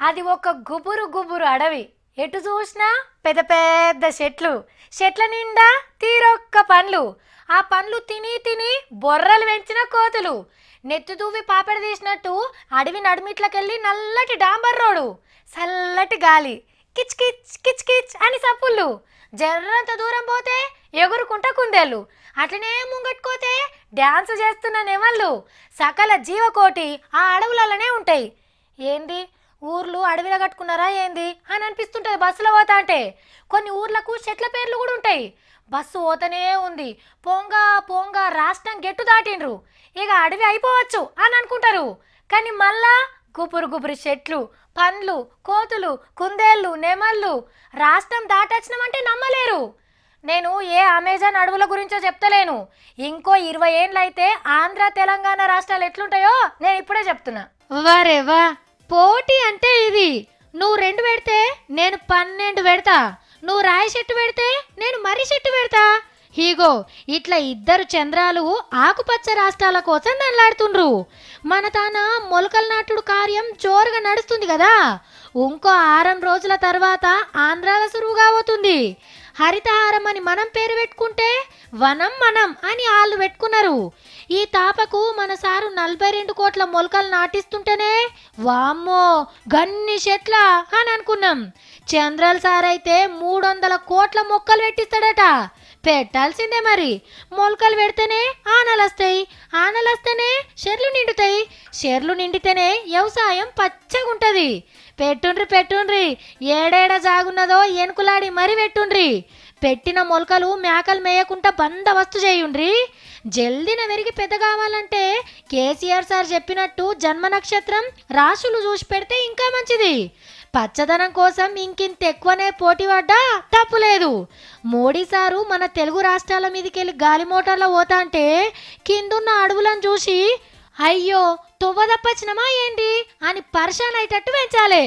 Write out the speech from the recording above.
అది ఒక గుబురు గుబురు అడవి. ఎటు చూసినా పెద్ద పెద్ద చెట్లు, చెట్ల నిండా తీరొక్క పండ్లు. ఆ పండ్లు తిని తిని బొర్రలు పెంచిన కోతులు. నెత్తి దూవి పాపెడ తీసినట్టు అడవి నడిమిట్లకెళ్ళి నల్లటి డాంబర్ రోడ్డు, చల్లటి గాలి, కిచ్ కిచ్ కిచ్ కిచ్ అని సప్పుళ్ళు. జర్రంత దూరం పోతే ఎగురుకుంటా కుందేళ్ళు, అట్లనే ముంగట్టుకోతే డ్యాన్స్ చేస్తున్న నెమళ్ళు. సకల జీవకోటి ఆ అడవులలోనే ఉంటాయి. ఏంది ఊర్లు అడవిలో కట్టుకున్నారా ఏంది అని అనిపిస్తుంటుంది బస్సులో పోతా అంటే. కొన్ని ఊర్లకు చెట్ల పేర్లు కూడా ఉంటాయి. బస్సు పోతనే ఉంది, పోంగా పోంగా రాష్ట్రం గెట్టు దాటిండ్రు, ఇక అడవి అయిపోవచ్చు అని అనుకుంటారు. కానీ మళ్ళా గుబురు గుబురు చెట్లు, పండ్లు, కోతులు, కుందేళ్ళు, నెమళ్ళు. రాష్ట్రం దాటొచ్చినామంటే నమ్మలేరు. నేను ఏ అమెజాన్ అడవుల గురించో చెప్తలేను. ఇంకో 20 ఏండ్లయితే ఆంధ్ర తెలంగాణ రాష్ట్రాలు ఎట్లుంటాయో నేను ఇప్పుడే చెప్తున్నా. వరేవా, పోటీ అంటే ఇది. నువ్వు 2 పెడితే నేను 12 పెడతా, నువ్వు రాయి చెట్టు పెడితే నేను మర్రి చెట్టు పెడతా. హీగో ఇట్లా ఇద్దరు చంద్రాలు ఆకుపచ్చ రాష్ట్రాల కోసం దండలాడుతుండ్రు. మన తాన మొలకల నాటుడు కార్యం జోరుగా నడుస్తుంది కదా. ఇంకో 6 రోజుల తర్వాత ఆంధ్రాల సురువుగా అవుతుంది. హరితహారం అని మనం పేరు పెట్టుకుంటే వనం మనం అని వాళ్ళు పెట్టుకున్నారు. ఈ తాపకు మన సారు 42 కోట్ల మొలకలు నాటిస్తుంటేనే వామ్మో గన్ని చెట్ల అని అనుకున్నాం. చంద్రల్ సార్ అయితే 300 కోట్ల మొక్కలు పెట్టిస్తాడట. పెట్టాల్సిందే మరి. మొలకలు పెడితేనే ఆనలొస్తాయి, ఆనలొస్తేనే చెర్లు నిండుతాయి, చెర్లు నిండితేనే వ్యవసాయం పచ్చగుంటది. పెట్టుండ్రి పెట్టుండ్రి, ఏడేడ జాగున్నదో ఎనుకులాడి మరి పెట్టుండ్రి. పెట్టిన మొలకలు మేకలు మేయకుండా బందవస్తు చేయుండ్రి. జల్దిన వెరిగి పెద్ద కావాలంటే కేసీఆర్ సార్ చెప్పినట్టు జన్మ నక్షత్రం రాశులు చూసి పెడితే ఇంకా మంచిది. పచ్చదనం కోసం ఇంకింత ఎక్కువనే పోటీ పడ్డా తప్పులేదు. మోడీ సారు మన తెలుగు రాష్ట్రాల మీదకెళ్ళి గాలి మోటార్లో పోతా అంటే కిందున్న అడవులను చూసి అయ్యో తువ్వ తప్పచ్చినమా ఏంటి అని పరిశాన్ అయ్యేటట్టు పెంచాలి.